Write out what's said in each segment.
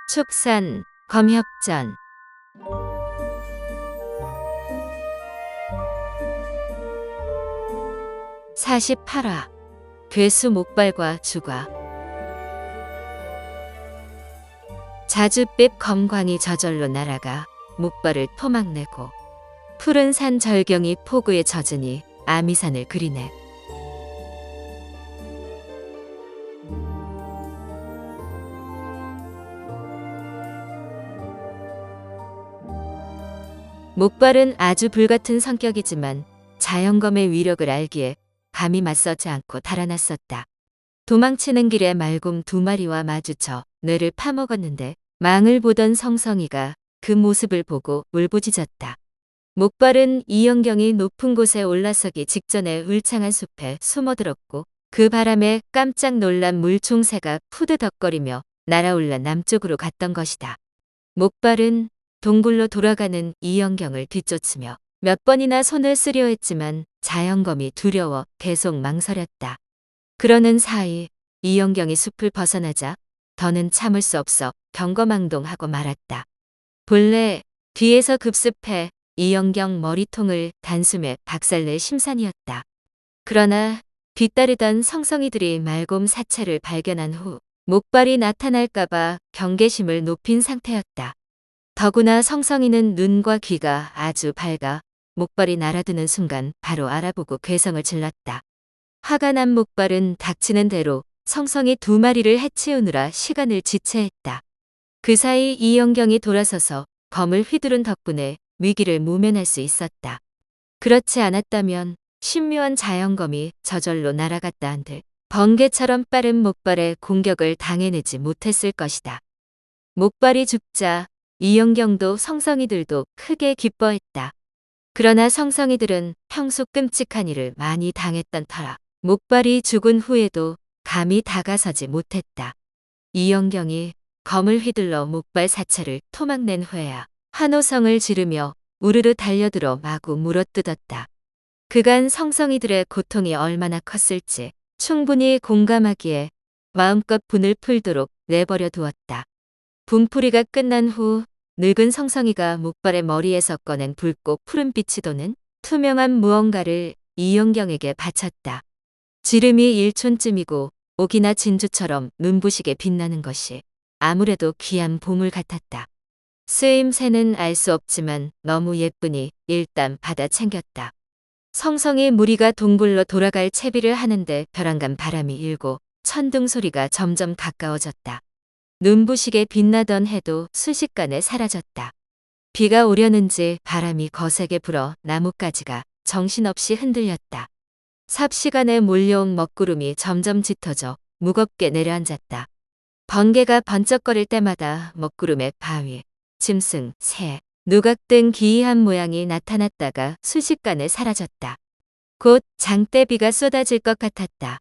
축산, 검협전. 48화 괴수 목발과 주과. 자줏빛 검광이 저절로 날아가 목발을 토막내고 푸른 산 절경이 폭우에 젖으니 아미산을 그리네. 목발은 아주 불같은 성격이지만 자연검의 위력을 알기에 감히 맞서지 않고 달아났었다. 도망치는 길에 말곰 2마리와 마주쳐 뇌를 파먹었는데 망을 보던 성성이가 그 모습을 보고 울부짖었다. 목발은 이영경이 높은 곳에 올라서기 직전에 울창한 숲에 숨어들었고 그 바람에 깜짝 놀란 물총새가 푸드덕거리며 날아올라 남쪽으로 갔던 것이다. 목발은 동굴로 돌아가는 이영경을 뒤쫓으며 몇 번이나 손을 쓰려 했지만 자연검이 두려워 계속 망설였다. 그러는 사이 이영경이 숲을 벗어나자 더는 참을 수 없어 경거망동하고 말았다. 본래 뒤에서 급습해 이영경 머리통을 단숨에 박살낼 심산이었다. 그러나 뒤따르던 성성이들이 말곰 사체를 발견한 후 목발이 나타날까봐 경계심을 높인 상태였다. 더구나 성성이는 눈과 귀가 아주 밝아 목발이 날아드는 순간 바로 알아보고 괴성을 질렀다. 화가 난 목발은 닥치는 대로 성성이 2마리를 해치우느라 시간을 지체했다. 그 사이 이영경이 돌아서서 검을 휘두른 덕분에 위기를 모면할 수 있었다. 그렇지 않았다면 신묘한 자연검이 저절로 날아갔다 한들 번개처럼 빠른 목발의 공격을 당해내지 못했을 것이다. 목발이 죽자 이영경도 성성이들도 크게 기뻐했다. 그러나 성성이들은 평소 끔찍한 일을 많이 당했던 터라 목발이 죽은 후에도 감히 다가서지 못했다. 이영경이 검을 휘둘러 목발 사체를 토막낸 후에야 환호성을 지르며 우르르 달려들어 마구 물어뜯었다. 그간 성성이들의 고통이 얼마나 컸을지 충분히 공감하기에 마음껏 분을 풀도록 내버려 두었다. 분풀이가 끝난 후 늙은 성성이가 목발의 머리에서 꺼낸 붉고 푸른빛이 도는 투명한 무언가를 이영경에게 바쳤다. 지름이 1촌쯤이고 옥이나 진주처럼 눈부시게 빛나는 것이 아무래도 귀한 보물 같았다. 쓰임새는 알 수 없지만 너무 예쁘니 일단 받아 챙겼다. 성성이 무리가 동굴로 돌아갈 채비를 하는데 벼랑간 바람이 일고 천둥 소리가 점점 가까워졌다. 눈부시게 빛나던 해도 순식간에 사라졌다. 비가 오려는지 바람이 거세게 불어 나뭇가지가 정신없이 흔들렸다. 삽시간에 몰려온 먹구름이 점점 짙어져 무겁게 내려앉았다. 번개가 번쩍거릴 때마다 먹구름의 바위, 짐승, 새, 누각 등 기이한 모양이 나타났다가 순식간에 사라졌다. 곧 장대비가 쏟아질 것 같았다.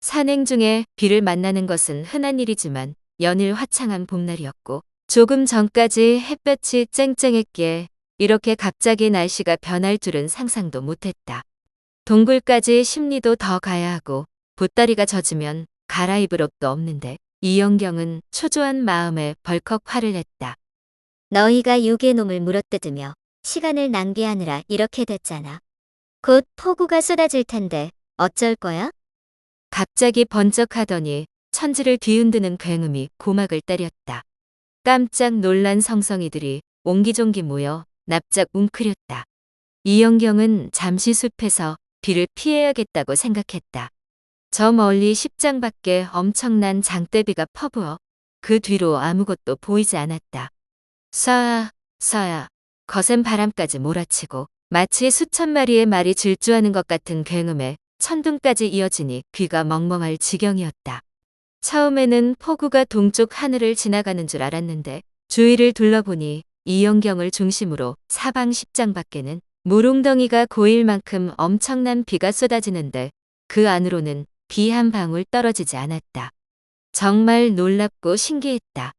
산행 중에 비를 만나는 것은 흔한 일이지만 연일 화창한 봄날이었고 조금 전까지 햇볕이 쨍쨍했기에 이렇게 갑자기 날씨가 변할 줄은 상상도 못했다. 동굴까지 10리도 더 가야 하고 보따리가 젖으면 갈아입을 옷도 없는데 이영경은 초조한 마음에 벌컥 화를 냈다. 너희가 유괴놈을 물어뜯으며 시간을 낭비하느라 이렇게 됐잖아. 곧 폭우가 쏟아질 텐데 어쩔 거야? 갑자기 번쩍하더니 천지를 뒤흔드는 굉음이 고막을 때렸다. 깜짝 놀란 성성이들이 옹기종기 모여 납작 웅크렸다. 이영경은 잠시 숲에서 비를 피해야겠다고 생각했다. 저 멀리 10장 밖에 엄청난 장대비가 퍼부어 그 뒤로 아무것도 보이지 않았다. 쏴야 쏴야 거센 바람까지 몰아치고 마치 수천 마리의 말이 질주하는 것 같은 굉음에 천둥까지 이어지니 귀가 멍멍할 지경이었다. 처음에는 폭우가 동쪽 하늘을 지나가는 줄 알았는데 주위를 둘러보니 이영경을 중심으로 사방 10장 밖에는 물웅덩이가 고일 만큼 엄청난 비가 쏟아지는데 그 안으로는 비 한 방울 떨어지지 않았다. 정말 놀랍고 신기했다.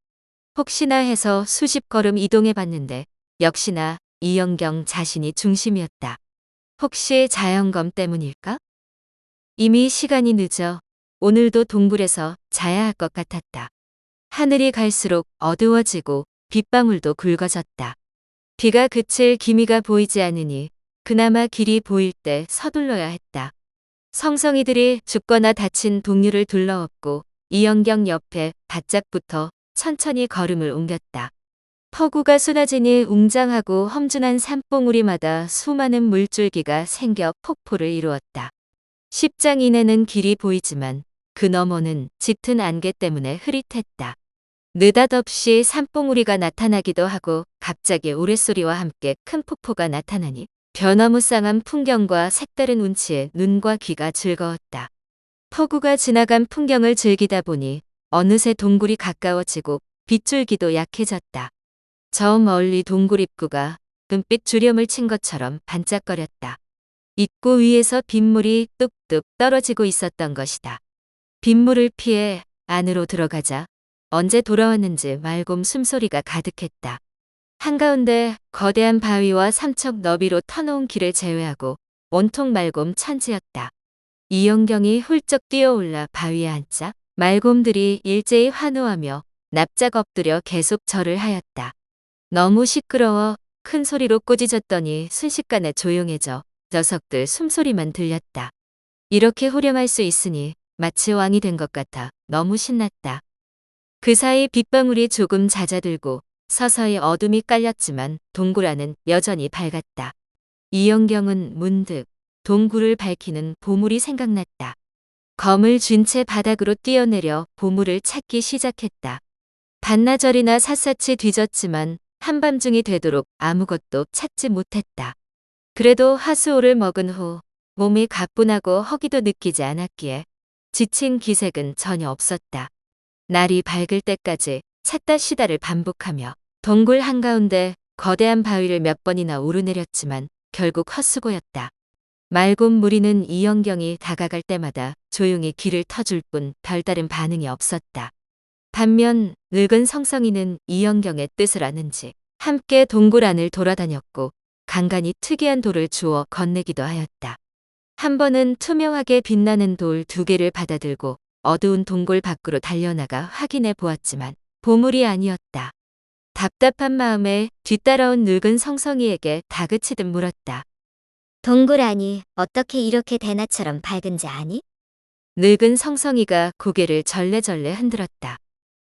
혹시나 해서 수십 걸음 이동해 봤는데 역시나 이영경 자신이 중심이었다. 혹시 자연검 때문일까? 이미 시간이 늦어 오늘도 동굴에서 자야 할 것 같았다. 하늘이 갈수록 어두워지고 빗방울도 굵어졌다. 비가 그칠 기미가 보이지 않으니 그나마 길이 보일 때 서둘러야 했다. 성성이들이 죽거나 다친 동료를 둘러엎고 이영경 옆에 바짝붙어 천천히 걸음을 옮겼다. 폭우가 쏟아지니 웅장하고 험준한 산봉우리마다 수많은 물줄기가 생겨 폭포를 이루었다. 10장 이내는 길이 보이지만 그 너머는 짙은 안개 때문에 흐릿했다. 느닷없이 산봉우리가 나타나기도 하고 갑자기 우레소리와 함께 큰 폭포가 나타나니 변화무쌍한 풍경과 색다른 운치에 눈과 귀가 즐거웠다. 폭우가 지나간 풍경을 즐기다 보니 어느새 동굴이 가까워지고 빗줄기도 약해졌다. 저 멀리 동굴 입구가 은빛 주렴을 친 것처럼 반짝거렸다. 입구 위에서 빗물이 뚝뚝 떨어지고 있었던 것이다. 빗물을 피해 안으로 들어가자 언제 돌아왔는지 맑음 숨소리가 가득했다. 한가운데 거대한 바위와 삼척 너비로 터놓은 길을 제외하고 온통 맑음 천지였다. 이영경이 훌쩍 뛰어올라 바위에 앉자 말곰들이 일제히 환호하며 납작 엎드려 계속 절을 하였다. 너무 시끄러워 큰 소리로 꾸짖었더니 순식간에 조용해져 녀석들 숨소리만 들렸다. 이렇게 후렴할 수 있으니 마치 왕이 된 것 같아 너무 신났다. 그 사이 빗방울이 조금 잦아들고 서서히 어둠이 깔렸지만 동굴 안은 여전히 밝았다. 이영경은 문득 동굴을 밝히는 보물이 생각났다. 검을 쥔 채 바닥으로 뛰어내려 보물을 찾기 시작했다. 반나절이나 샅샅이 뒤졌지만 한밤중이 되도록 아무것도 찾지 못했다. 그래도 하수오를 먹은 후 몸이 가뿐하고 허기도 느끼지 않았기에 지친 기색은 전혀 없었다. 날이 밝을 때까지 찾다 쉬다를 반복하며 동굴 한가운데 거대한 바위를 몇 번이나 오르내렸지만 결국 헛수고였다. 맑은 무리는 이영경이 다가갈 때마다 조용히 길을 터줄 뿐 별다른 반응이 없었다. 반면 늙은 성성이는 이영경의 뜻을 아는지 함께 동굴 안을 돌아다녔고 간간이 특이한 돌을 주워 건네기도 하였다. 한 번은 투명하게 빛나는 돌 2개를 받아들고 어두운 동굴 밖으로 달려나가 확인해 보았지만 보물이 아니었다. 답답한 마음에 뒤따라온 늙은 성성이에게 다그치듯 물었다. 동굴 안이 어떻게 이렇게 대낮처럼 밝은지 아니? 늙은 성성이가 고개를 절레절레 흔들었다.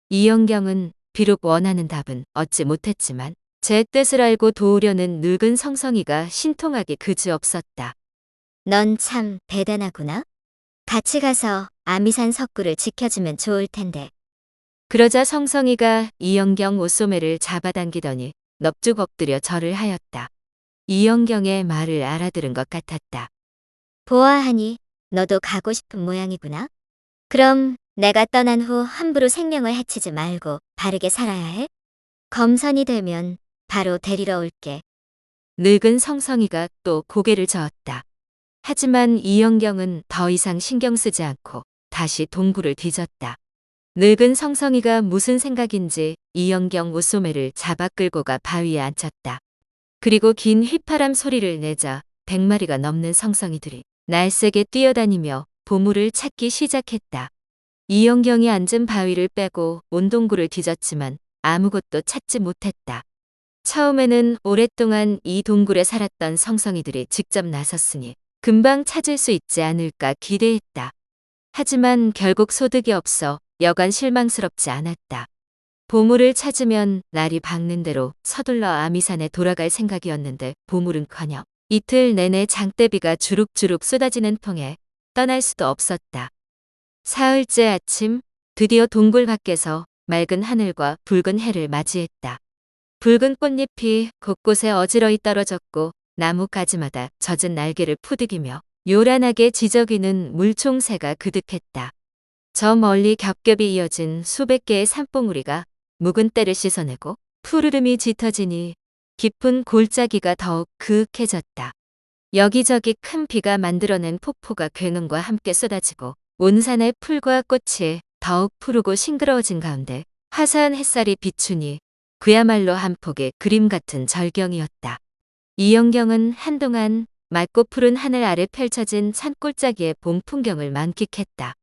이영경은 비록 원하는 답은 얻지 못했지만 제 뜻을 알고 도우려는 늙은 성성이가 신통하기 그지없었다. 넌 참 대단하구나. 같이 가서 아미산 석굴을 지켜주면 좋을 텐데. 그러자 성성이가 이영경 옷소매를 잡아당기더니 넙죽 엎드려 절을 하였다. 이영경의 말을 알아들은 것 같았다. 보아하니 너도 가고 싶은 모양이구나. 그럼 내가 떠난 후 함부로 생명을 해치지 말고 바르게 살아야 해. 검선이 되면 바로 데리러 올게. 늙은 성성이가 또 고개를 저었다. 하지만 이영경은 더 이상 신경 쓰지 않고 다시 동굴을 뒤졌다. 늙은 성성이가 무슨 생각인지 이영경 옷소매를 잡아 끌고 가 바위에 앉혔다. 그리고 긴 휘파람 소리를 내자 100마리가 넘는 성성이들이 날쌔게 뛰어다니며 보물을 찾기 시작했다. 이영경이 앉은 바위를 빼고 온 동굴을 뒤졌지만 아무것도 찾지 못했다. 처음에는 오랫동안 이 동굴에 살았던 성성이들이 직접 나섰으니 금방 찾을 수 있지 않을까 기대했다. 하지만 결국 소득이 없어 여간 실망스럽지 않았다. 보물을 찾으면 날이 밝는 대로 서둘러 아미산에 돌아갈 생각이었는데 보물은커녕 이틀 내내 장대비가 주룩주룩 쏟아지는 통에 떠날 수도 없었다. 사흘째 아침 드디어 동굴 밖에서 맑은 하늘과 붉은 해를 맞이했다. 붉은 꽃잎이 곳곳에 어지러이 떨어졌고 나뭇가지마다 젖은 날개를 푸득이며 요란하게 지저귀는 물총새가 그득했다. 저 멀리 겹겹이 이어진 수백 개의 산봉우리가 묵은 때를 씻어내고 푸르름이 짙어지니 깊은 골짜기가 더욱 그윽해졌다. 여기저기 큰 비가 만들어낸 폭포가 굉음과 함께 쏟아지고 온 산의 풀과 꽃이 더욱 푸르고 싱그러워진 가운데 화사한 햇살이 비추니 그야말로 한 폭의 그림 같은 절경이었다. 이영경은 한동안 맑고 푸른 하늘 아래 펼쳐진 산골짜기의 봄 풍경을 만끽했다.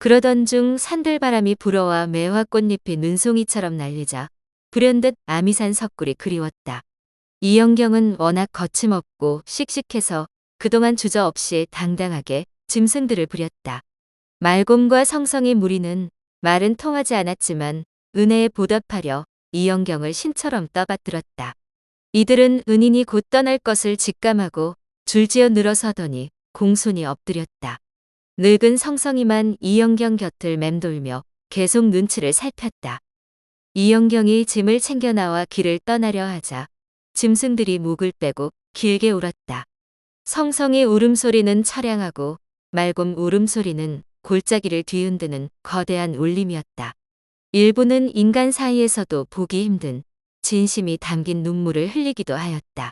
그러던 중 산들바람이 불어와 매화 꽃잎이 눈송이처럼 날리자 불현듯 아미산 석굴이 그리웠다. 이영경은 워낙 거침없고 씩씩해서 그동안 주저없이 당당하게 짐승들을 부렸다. 말곰과 성성이 무리는 말은 통하지 않았지만 은혜에 보답하려 이영경을 신처럼 떠받들었다. 이들은 은인이 곧 떠날 것을 직감하고 줄지어 늘어서더니 공손히 엎드렸다. 늙은 성성이만 이영경 곁을 맴돌며 계속 눈치를 살폈다. 이영경이 짐을 챙겨 나와 길을 떠나려 하자 짐승들이 목을 빼고 길게 울었다. 성성의 울음소리는 처량하고 말곰 울음소리는 골짜기를 뒤흔드는 거대한 울림이었다. 일부는 인간 사이에서도 보기 힘든 진심이 담긴 눈물을 흘리기도 하였다.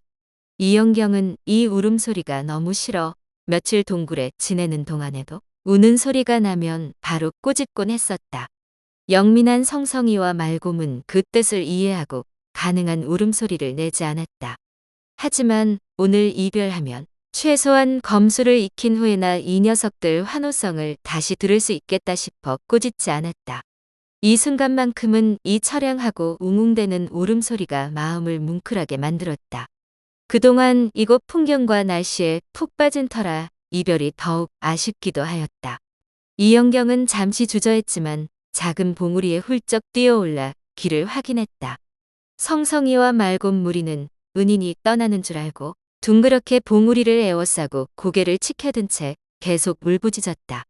이영경은 이 울음소리가 너무 싫어 며칠 동굴에 지내는 동안에도 우는 소리가 나면 바로 꼬집곤 했었다. 영민한 성성이와 말곰은 그 뜻을 이해하고 가능한 울음소리를 내지 않았다. 하지만 오늘 이별하면 최소한 검수를 익힌 후에나 이 녀석들 환호성을 다시 들을 수 있겠다 싶어 꾸짖지 않았다. 이 순간만큼은 이 처량하고 웅웅대는 울음소리가 마음을 뭉클하게 만들었다. 그동안 이곳 풍경과 날씨에 푹 빠진 터라 이별이 더욱 아쉽기도 하였다. 이영경은 잠시 주저했지만 작은 봉우리에 훌쩍 뛰어올라 길을 확인했다. 성성이와 말곰 무리는 은인이 떠나는 줄 알고 둥그렇게 봉우리를 에워싸고 고개를 치켜든 채 계속 울부짖었다.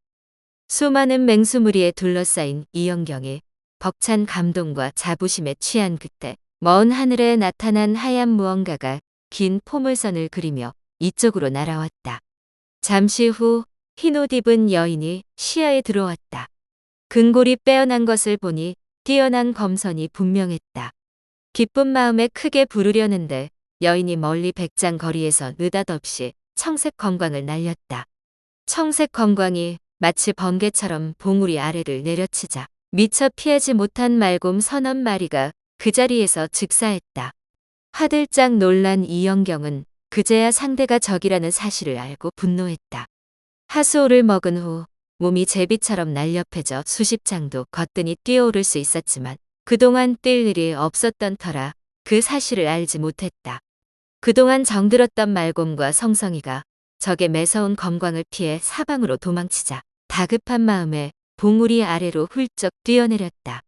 수많은 맹수무리에 둘러싸인 이영경이 벅찬 감동과 자부심에 취한 그때 먼 하늘에 나타난 하얀 무언가가 긴 포물선을 그리며 이쪽으로 날아왔다. 잠시 후 흰옷 입은 여인이 시야에 들어왔다. 근골이 빼어난 것을 보니 뛰어난 검선이 분명했다. 기쁜 마음에 크게 부르려는데 여인이 멀리 백장 거리에서 느닷없이 청색 검광을 날렸다. 청색 검광이 마치 번개처럼 봉우리 아래를 내려치자 미처 피하지 못한 말곰 서너 마리가 그 자리에서 즉사했다. 화들짝 놀란 이영경은 그제야 상대가 적이라는 사실을 알고 분노했다. 하수오를 먹은 후 몸이 제비처럼 날렵해져 수십 장도 거뜬히 뛰어오를 수 있었지만 그동안 뛸 일이 없었던 터라 그 사실을 알지 못했다. 그동안 정들었던 말곰과 성성이가 적의 매서운 검광을 피해 사방으로 도망치자 다급한 마음에 봉우리 아래로 훌쩍 뛰어내렸다.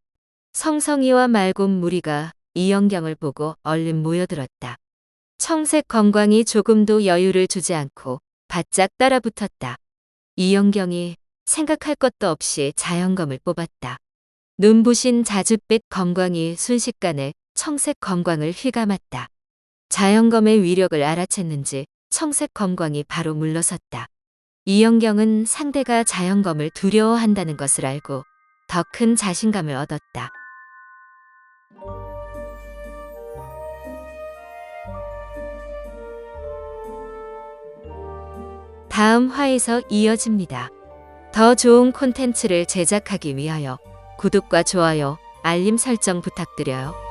성성이와 말곰 무리가 이영경을 보고 얼른 모여들었다. 청색 검광이 조금도 여유를 주지 않고 바짝 따라붙었다. 이영경이 생각할 것도 없이 자연검을 뽑았다. 눈부신 자줏빛 검광이 순식간에 청색 검광을 휘감았다. 자연검의 위력을 알아챘는지 청색 검광이 바로 물러섰다. 이영경은 상대가 자연검을 두려워한다는 것을 알고 더 큰 자신감을 얻었다. 다음 화에서 이어집니다. 더 좋은 콘텐츠를 제작하기 위하여 구독과 좋아요, 알림 설정 부탁드려요.